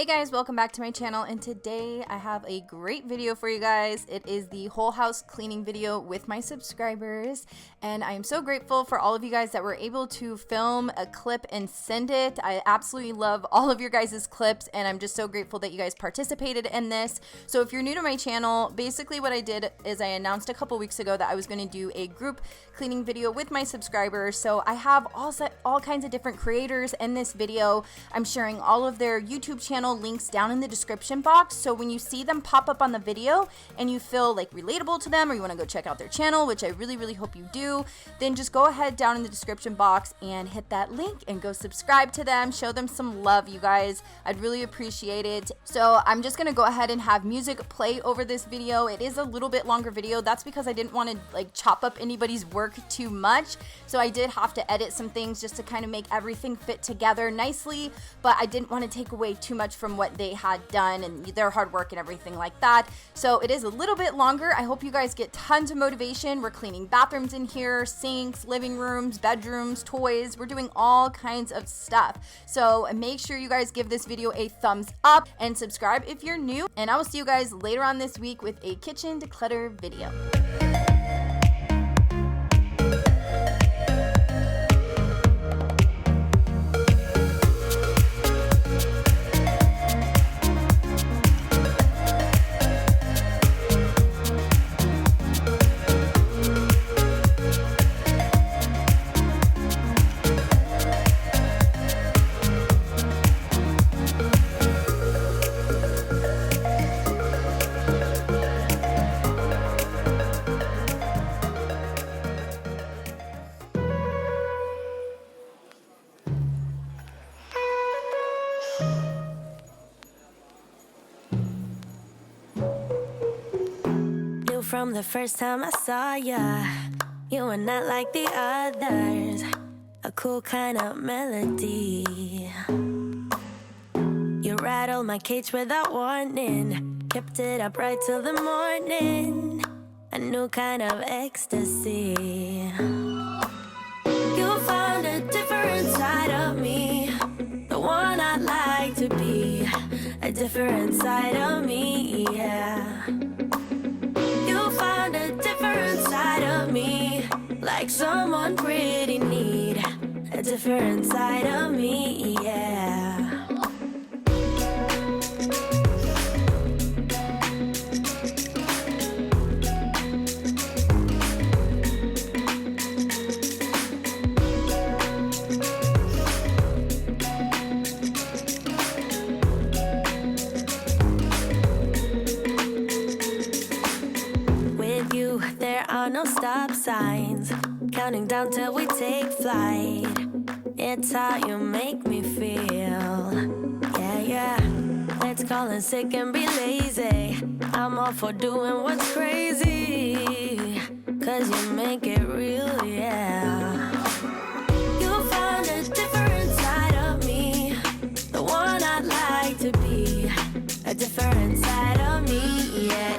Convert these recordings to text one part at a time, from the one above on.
guys, welcome back to my channel, and today I have a great video for you guys. It is the whole house cleaning video with my subscribers, and I am so grateful for all of you guys that were able to film a clip and send it. I absolutely love all of your guys' clips, and I'm just so grateful that you guys participated in this. So if you're new to my channel, basically what I did is I announced a couple weeks ago that I was going to do a group cleaning video with my subscribers. So I have all kinds of different creators in this video. I'm sharing all of their YouTube channel links down in the description box, so when you see them pop up on the video and you feel like relatable to them, or you want to go check out their channel, which I really hope you do, then just go ahead down in the description box and hit that link and go subscribe to them. Show them some love, you guys. I'd really appreciate it. So I'm just gonna go ahead and have music play over this video. It is a little bit longer video. That's because I didn't want to like chop up anybody's work too much, so I did have to edit some things just to kind of make everything fit together nicely, but I didn't want to take away too much from what they had done and their hard work and everything like that. So it is a little bit longer. I hope you guys get tons of motivation. We're cleaning bathrooms in here, sinks, living rooms, bedrooms, toys. We're doing all kinds of stuff. So make sure you guys give this video a thumbs up and subscribe if you're new, and I will see you guys later on this week with a kitchen declutter video. From the first time I saw ya, you were not like the others, a cool kind of melody. You rattled my cage without warning, kept it up right till the morning, a new kind of ecstasy. You found a different side of me, the one I'd like to be, a different side of me, yeah. Found a different side of me, like someone pretty neat, a different side of me, yeah. No stop signs, counting down till we take flight. It's how you make me feel. Yeah. Let's call in sick and be lazy. I'm all for doing what's crazy, 'cause you make it real, yeah. You found a different side of me, the one I'd like to be, a different side of me, yeah.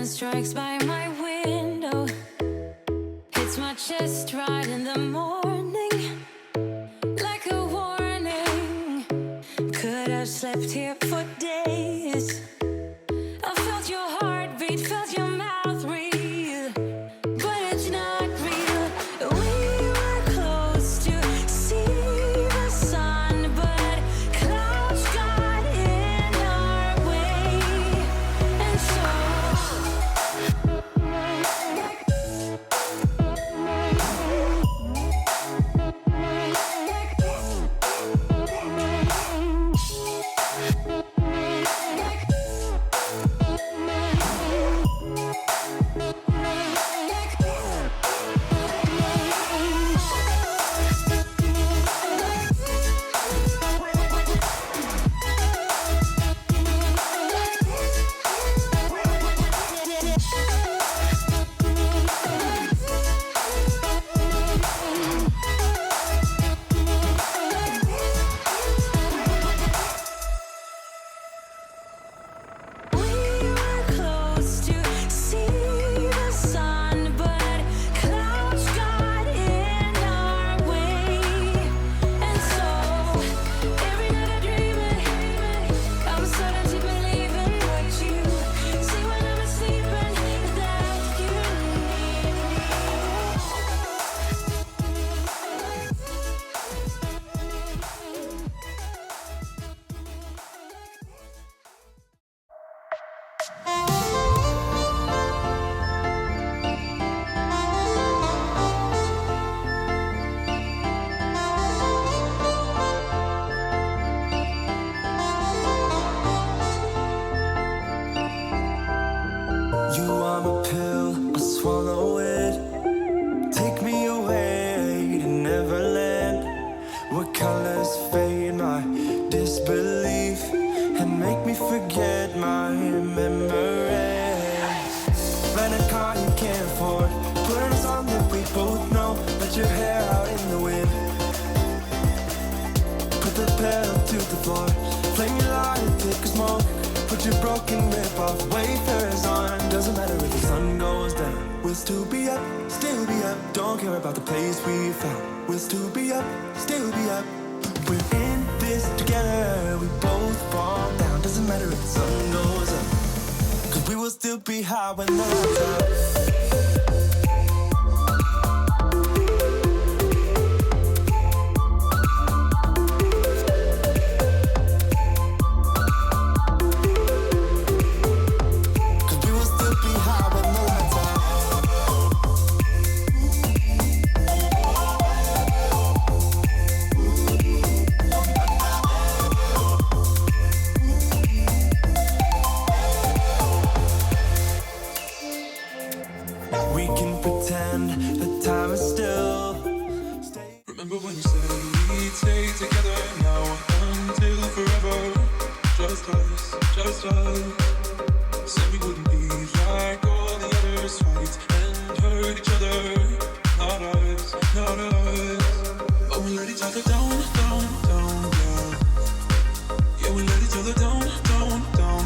Strikes by my window, hits my chest right in the morning, like a warning. Could have slept here for days. I felt your heartbeat, felt your mouth breathe, but it's not real. We were close to see the sun, but clouds got in our way, and so your broken rip off, wafers on. Doesn't matter if the sun goes down, we'll still be up, still be up. Don't care about the place we found, we'll still be up, still be up. We're in this together, we both fall down. Doesn't matter if the sun goes up, 'cause we will still be high when the lights out. Remember when you said we'd stay together now until forever? Just us. Said we wouldn't be like all the others, fight and hurt each other. Not us. But we let each other down, yeah. Yeah, we let each other down, yeah.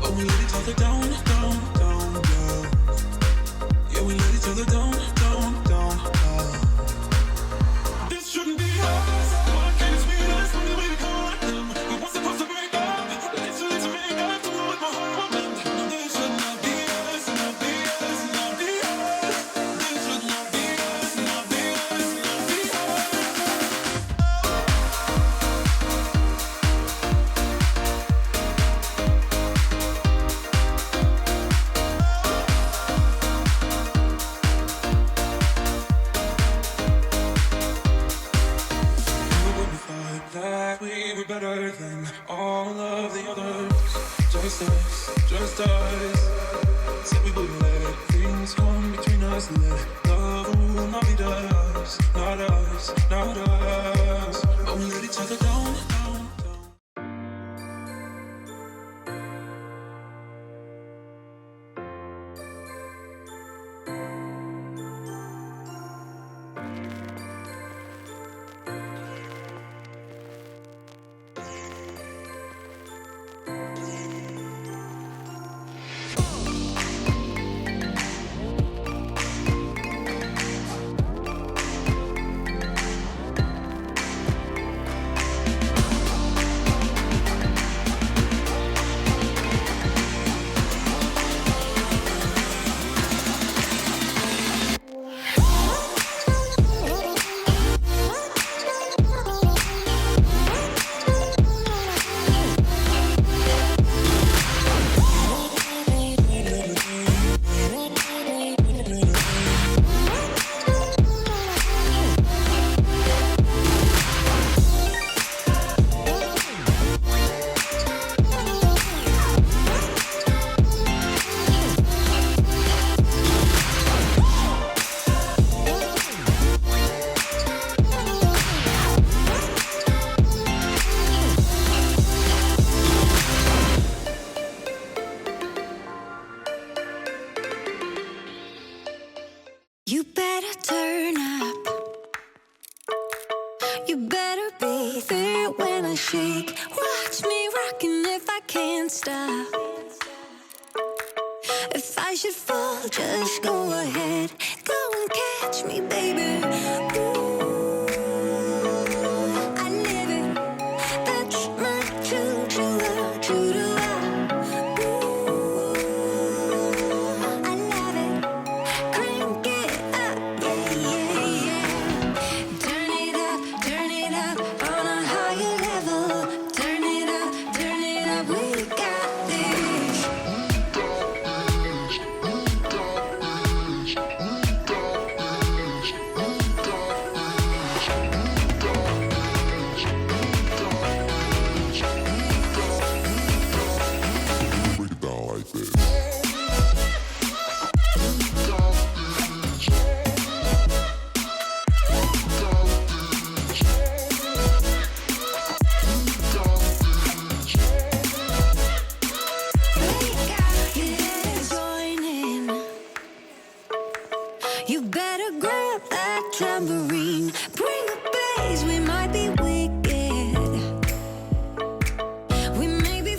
But we let each other down, yeah. Yeah, we let each other down, yeah. Shouldn't be us. Why can't it be us? Only way to call them. We weren't supposed to break up. Let's make up to what my heart wanted. This should not be us, not be us, not be us. This should not be us, not be us, not be that we were better than all of the others. Just us. Said we wouldn't let things come between us. Let love rule, not be us, not us, not us. But we let each other down. You better turn up. You better be there when I shake. Watch me rockin' if I can't stop. If I should fall, just go ahead. Go and catch me, baby. Ooh, I live it. That's my choo-choo-la. Ooh, I love it. Crank it up, yeah. Turn it up on a higher level. Turn it up, we got this. Break it down like this. You better grab that tambourine. Bring the bass, we might be wicked. We may be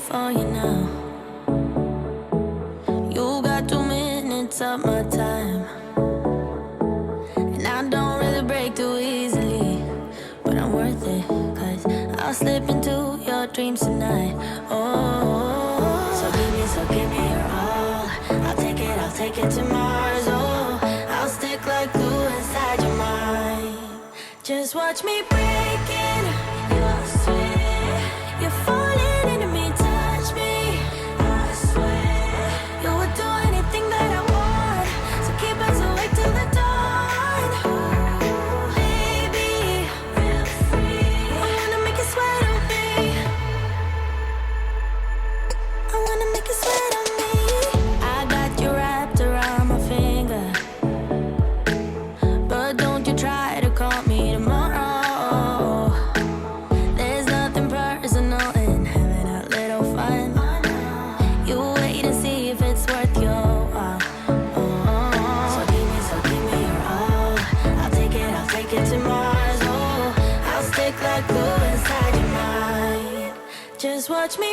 for you now. You got 2 minutes of my time, and I don't really break too easily, but I'm worth it, 'cause I'll slip into your dreams tonight. Oh, so give me your all. I'll take it to Mars. Oh, I'll stick like glue inside your mind. Just watch me break it. You're sweet. You're falling into me, touch me. I swear you would do anything that I want. So keep us awake till the dawn. Baby, feel free. I wanna make you sweat on me. I wanna make you sweat on me. I got you wrapped around my finger, but don't you try to call me tomorrow. There's nothing personal in having a little fun. You wait and see if it's worth your while. So give me your all. I'll take it to Mars. Oh, I'll stick like glue inside your mind. Just watch me